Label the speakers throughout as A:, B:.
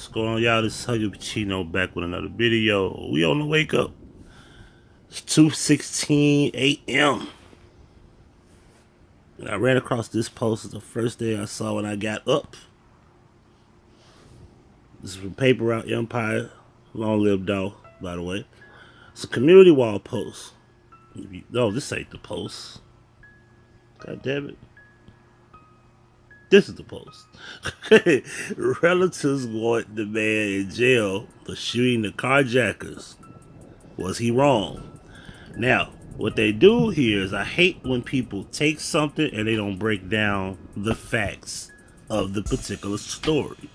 A: What's going on, y'all? This is Huggie Pacino back with another video. We on the wake up. It's 2:16 a.m. And I ran across this post the first day I saw when I got up. This is from Paper Route Empire. Long live Doe, by the way. It's a community wall post. No, this ain't the post. God damn it. This is the post. Relatives want the man in jail for shooting the carjackers. Was he wrong? Now, what they do here is I hate when people take something and they don't break down the facts of the particular story.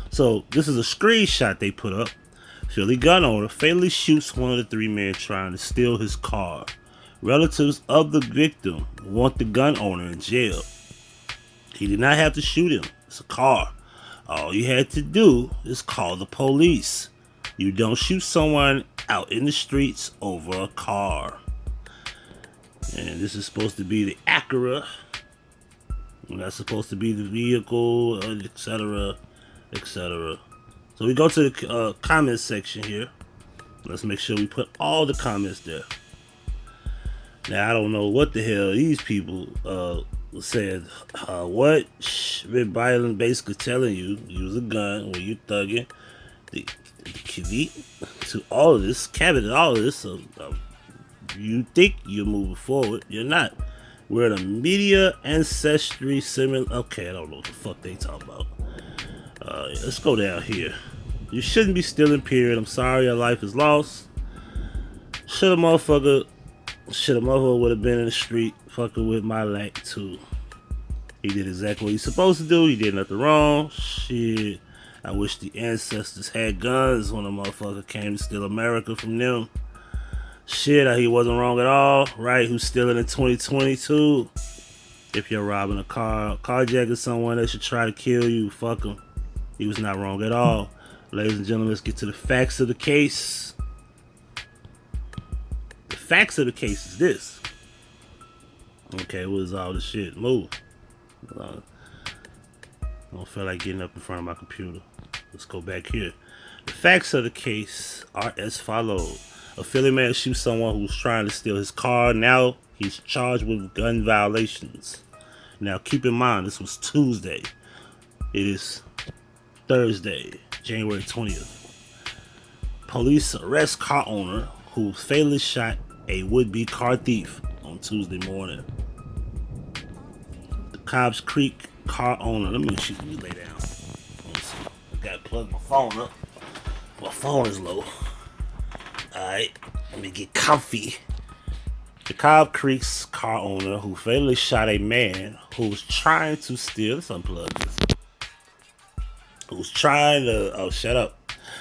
A: So this is a screenshot they put up. Philly gun owner fatally shoots one of the three men trying to steal his car. Relatives of the victim want the gun owner in jail. He did not have to shoot him. It's a car. All he had to do is call the police. You don't shoot someone out in the streets over a car. And this is supposed to be the Acura. And that's supposed to be the vehicle, etc., etc. So we go to the comment section here. Let's make sure we put all the comments there. Now, I don't know what the hell these people said. What? Been violent, basically telling you use a gun when you thugging. The key to all of this, cabinet, all of this. So you think you're moving forward, you're not. We're in a media ancestry similar. Okay, I don't know what the fuck they talking about. Let's go down here. You shouldn't be stealing, period. I'm sorry your life is lost. Should a motherfucker would have been in the street fucking with my lack too. He did exactly what he's supposed to do. He did nothing wrong. Shit. I wish the ancestors had guns when a motherfucker came to steal America from them. Shit, he wasn't wrong at all. Right? Who's stealing in 2022? If you're robbing a car, carjacking someone that should try to kill you, fuck him. He was not wrong at all. Ladies and gentlemen, let's get to the facts of the case. The facts of the case is this. Okay, what is all this shit? Move. I don't feel like getting up in front of my computer. Let's go back here. The facts of the case are as follows. A Philly man shoots someone who's trying to steal his car. Now he's charged with gun violations. Now keep in mind, this was Tuesday. It is Thursday, January 20th. Police arrest car owner who fatally shot a would-be car thief on Tuesday morning. The Cobbs Creek car owner. Let me lay down. I gotta plug my phone up. My phone is low. Alright, let me get comfy. The Cobb Creek's car owner who fatally shot a man who was trying to steal. Let's unplug this. Who was trying to. Oh, shut up.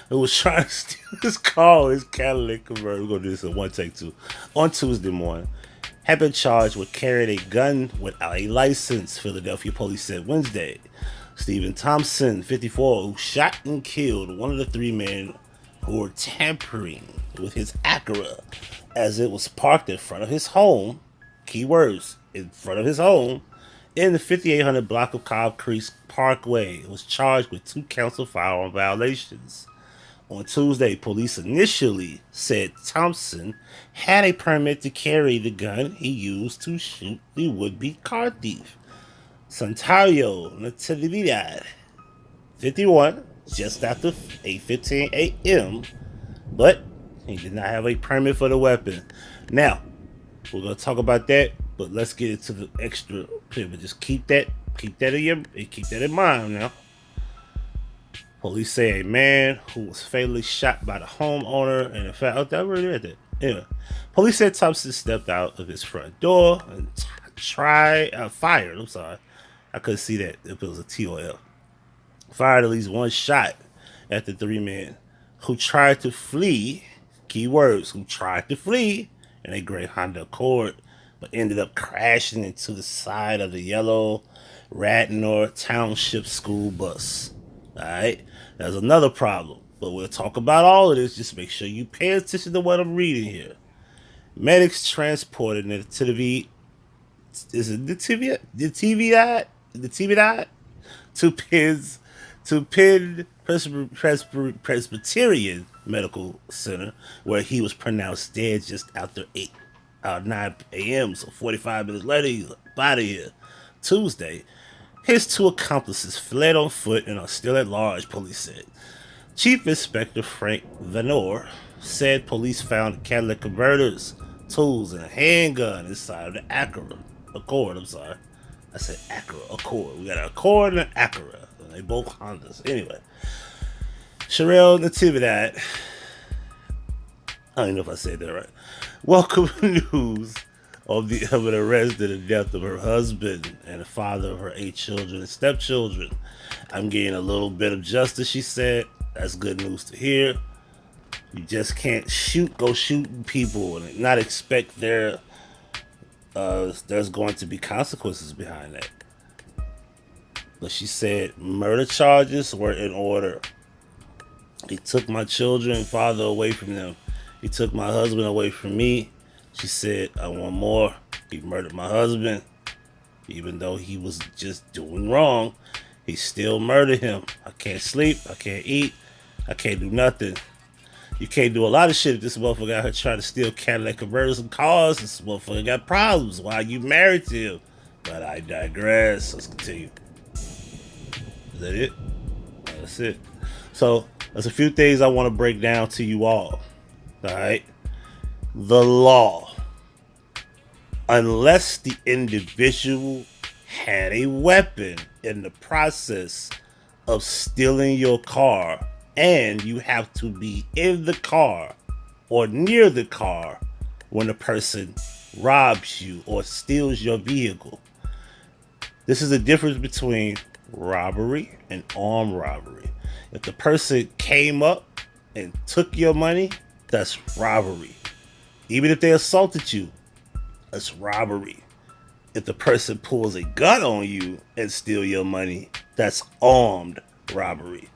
A: Who was trying to steal his car, his catalytic converter. We're gonna do this in one take two. On Tuesday morning, had been charged with carrying a gun without a license, Philadelphia police said Wednesday. Stephen Thompson, 54, who shot and killed one of the three men who were tampering with his Acura as it was parked in front of his home, keywords, in front of his home, in the 5800 block of Cobb Creek Parkway, was charged with 2 counts of firearm violations. On Tuesday, police initially said Thompson had a permit to carry the gun he used to shoot the would-be car thief. Santario Natividad, 51, just after 8:15 a.m., but he did not have a permit for the weapon. Now, we're going to talk about that, but let's get into the extra pivot. Just keep that in mind now. Police say a man who was fatally shot by the homeowner, and in fact, I already read that. Anyway, police said Thompson stepped out of his front door and fired. I'm sorry, I couldn't see that if it was a TOL. Fired at least one shot at the three men who tried to flee. Keywords: who tried to flee in a gray Honda Accord, but ended up crashing into the side of the yellow Radnor Township school bus. Alright, there's another problem, but we'll talk about all of this. Just make sure you pay attention to what I'm reading here. Medics transported the TV. Is it the TV? The TV to Penn Presbyterian Medical Center, where he was pronounced dead just after 9 a.m. So 45 minutes later, he's out of here. Tuesday, his two accomplices fled on foot and are still at large, police said. Chief Inspector Frank Venor said police found catalytic converters, tools, and a handgun inside of the Accord. I'm sorry. I said Accord. We got an Accord and an Acura. They both Hondas. Anyway. Sherelle Natividad. I don't even know if I said that right. Welcome news of an arrest and the death of her husband and the father of her 8 children and stepchildren. I'm getting a little bit of justice, she said. That's good news to hear. You just can't go shooting people and not expect there's going to be consequences behind that. But she said murder charges were in order. He took my children and father away from them. He took my husband away from me. She said, I want more. He murdered my husband. Even though he was just doing wrong, he still murdered him. I can't sleep. I can't eat. I can't do nothing. You can't do a lot of shit if this motherfucker out here trying to steal catalytic converters and cars. This motherfucker got problems. Why are you married to him? But I digress. Let's continue. Is that it? That's it. So, there's a few things I want to break down to you all. Alright? The law. Unless the individual had a weapon in the process of stealing your car, and you have to be in the car or near the car when the person robs you or steals your vehicle. This is the difference between robbery and armed robbery. If the person came up and took your money, that's robbery. Even if they assaulted you, that's robbery. If the person pulls a gun on you and steal your money, that's armed robbery.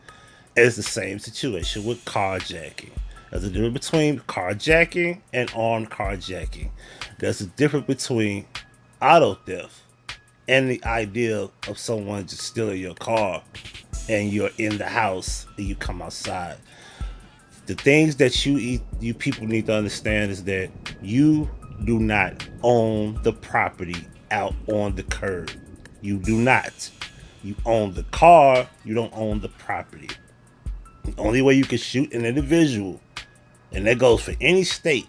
A: It's the same situation with carjacking. There's a difference between carjacking and armed carjacking. There's a difference between auto theft and the idea of someone just stealing your car and you're in the house and you come outside. The things that you people need to understand is that you do not own the property out on the curb. You do not. You own the car, you don't own the property. The only way you can shoot an individual, and that goes for any state,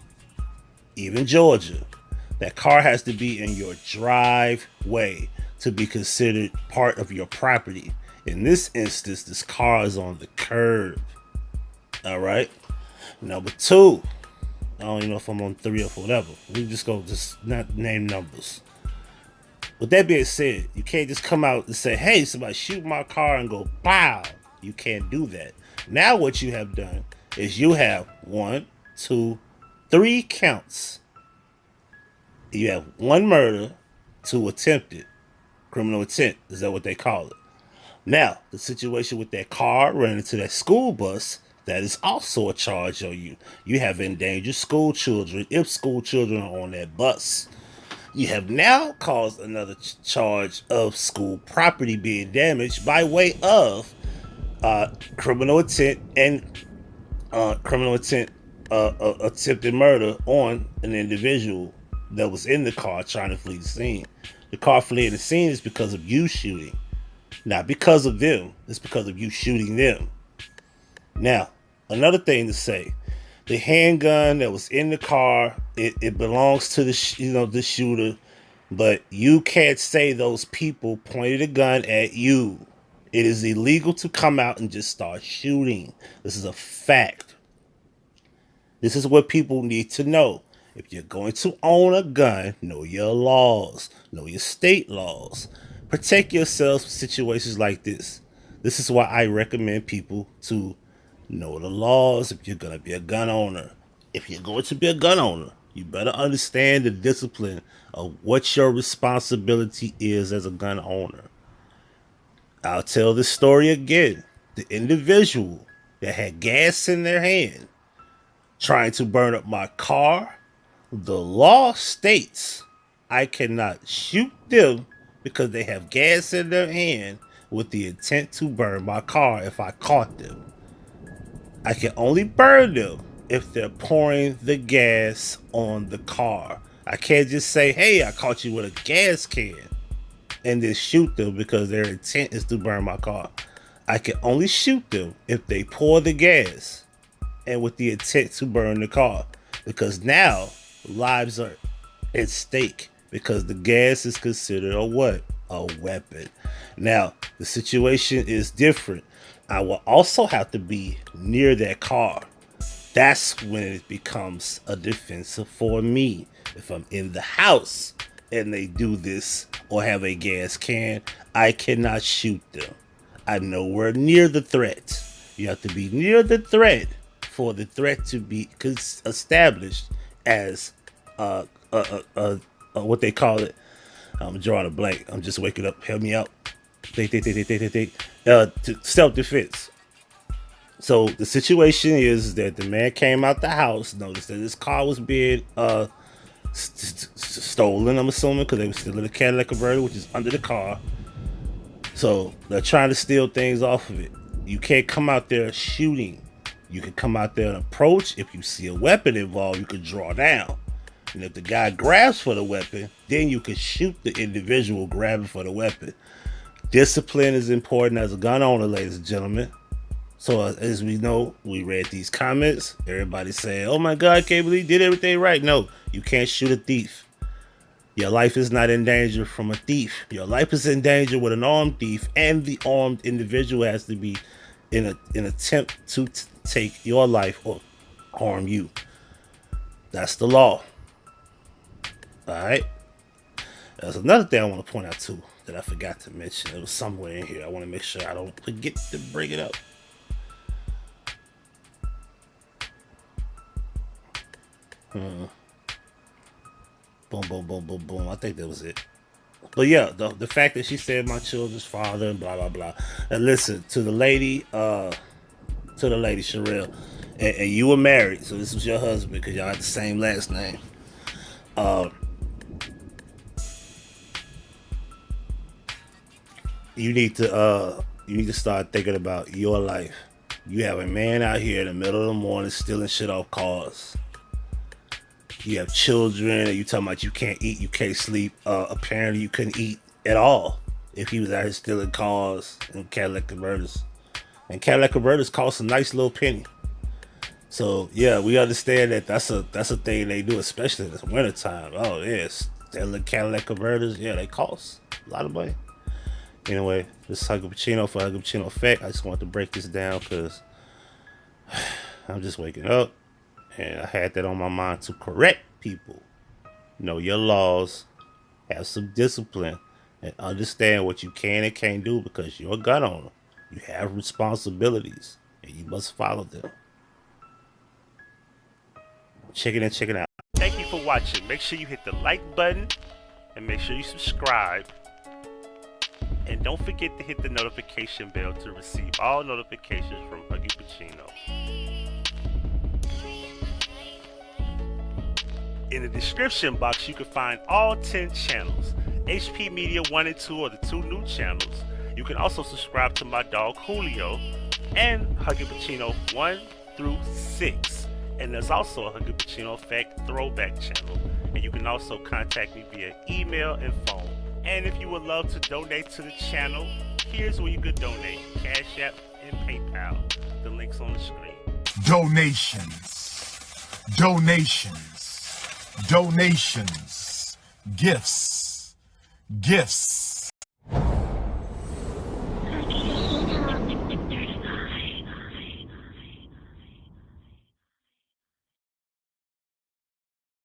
A: even Georgia, that car has to be in your driveway to be considered part of your property. In this instance, this car is on the curb. All right. Number 2, I don't even know if I'm on 3 or 4, whatever. We just not name numbers. With that being said, you can't just come out and say, hey, somebody shoot my car and go, pow. You can't do that. Now what you have done is you have 1, 2, 3 counts. You have 1 murder, 2 attempted. Criminal intent, is that what they call it? Now, the situation with that car running into that school bus, that is also a charge on you. You have endangered school children if school children are on that bus. You have now caused another charge of school property being damaged by way of criminal intent and attempted murder on an individual that was in the car trying to flee the scene. The car fleeing the scene is because of you shooting. Not because of them. It's because of you shooting them. Now, another thing to say. The handgun that was in the car, it belongs to the shooter. But you can't say those people pointed a gun at you. It is illegal to come out and just start shooting. This is a fact. This is what people need to know. If you're going to own a gun, know your laws. Know your state laws. Protect yourselves from situations like this. This is why I recommend people to know the laws if you're going to be a gun owner. If you're going to be a gun owner, you better understand the discipline of what your responsibility is as a gun owner. I'll tell this story again. The individual that had gas in their hand trying to burn up my car, the law states I cannot shoot them because they have gas in their hand with the intent to burn my car if I caught them. I can only burn them if they're pouring the gas on the car. I can't just say, hey, I caught you with a gas can and then shoot them because their intent is to burn my car. I can only shoot them if they pour the gas and with the intent to burn the car, because now lives are at stake because the gas is considered a what? A weapon. Now, the situation is different. I will also have to be near that car. That's when it becomes a defense for me. If I'm in the house and they do this or have a gas can, I cannot shoot them. I'm nowhere near the threat. You have to be near the threat for the threat to be established as what they call it. I'm drawing a blank. I'm just waking up. Help me out. Self-defense. So the situation is that the man came out the house, noticed that his car was being stolen, I'm assuming, because they were still in the Cadillac converter, which is under the car. So they're trying to steal things off of it. You can't come out there shooting. You can come out there and approach. If you see a weapon involved, you can draw down. And if the guy grabs for the weapon, then you can shoot the individual grabbing for the weapon. Discipline is important as a gun owner, ladies and gentlemen. So as we know, we read these comments. Everybody saying, oh my God, I can't believe he did everything right. No, you can't shoot a thief. Your life is not in danger from a thief. Your life is in danger with an armed thief, and the armed individual has to be in an attempt to take your life or harm you. That's the law. All right. There's another thing I want to point out too that I forgot to mention. It was somewhere in here. I want to make sure I don't forget to bring it up. Boom, boom, boom, boom, boom. I think that was it. But yeah, the fact that she said my children's father and blah blah blah. And listen to the lady, Sherelle, and you were married, so this was your husband because y'all had the same last name. You need to start thinking about your life. You have a man out here in the middle of the morning stealing shit off cars. You have children, and you talking about you can't eat, you can't sleep. Apparently you couldn't eat at all if he was out here stealing cars and Cadillac converters. And Cadillac converters cost a nice little penny. So yeah, we understand that that's a thing they do, especially in the wintertime. Oh yes, stealing Cadillac converters, yeah, they cost a lot of money. Anyway, this is Huggie Pacino for Huggie Pacino Effect. I just wanted to break this down because I'm just waking up. And I had that on my mind to correct people. Know your laws, have some discipline, and understand what you can and can't do because you're a gun owner. You have responsibilities, and you must follow them. Check it in, check it out. Thank you for watching. Make sure you hit the like button, and make sure you subscribe. And don't forget to hit the notification bell to receive all notifications from Huggie Pacino. In the description box, you can find all 10 channels. HP Media 1 and 2 are the 2 new channels. You can also subscribe to my dog Julio and Huggie Pacino 1 through 6. And there's also a Huggie Pacino Effect throwback channel. And you can also contact me via email and phone. And if you would love to donate to the channel, here's where you could donate: Cash App and PayPal. The link's on the screen.
B: Donations, donations, donations, gifts, gifts.